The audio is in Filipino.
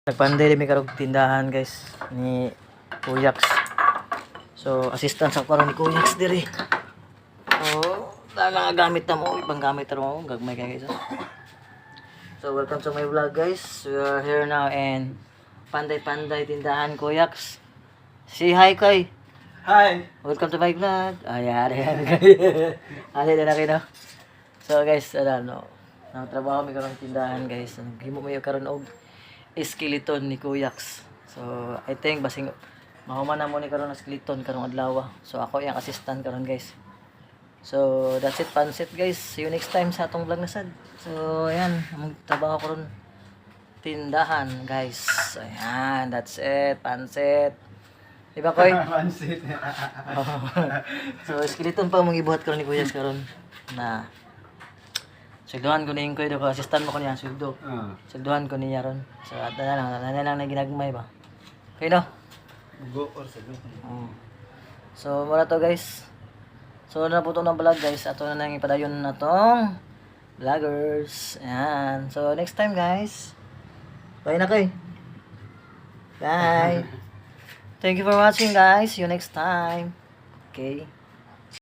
Nagpanday mi karog tindahan guys ni Kuyax. So assistant sa karon ni Kuyax diri. Oh, mga gamit na mo, ibang gamit na mo, gagmay kay guys. So welcome to my vlog guys. We are here now and panday tindahan Kuyax. Say hi Koy. Hi! Welcome to my vlog. Ayan. Ali na kayo. So guys, ano, trabaho mi karon tindahan guys. Himo mo karon og skeleton ni Kuyax. So I think basing mahuman na mo ni karon ang skeleton karong adlaw. So ako yung assistant karon guys. So that's it, pansit guys. See you next time sa atong vlog na sad. So ayan, among trabaho karon tindahan guys. Ayan, that's it, pansit. Diba Koy? Pansit. So skeleton pa mong ibuhat karon ni Kuyax karon na silduhan ko na yung Koy do ko assistant mo ko niya sildo. Silduhan ko niya ron. So at na lang ginagmay ba. Okay no? Go or sago. So mura to guys. So na po to ng vlog guys. Ato na nang ipadayon na tong vloggers. Ayan. So next time guys. Bye na Koy. Bye. Thank you for watching guys. See you next time. Okay.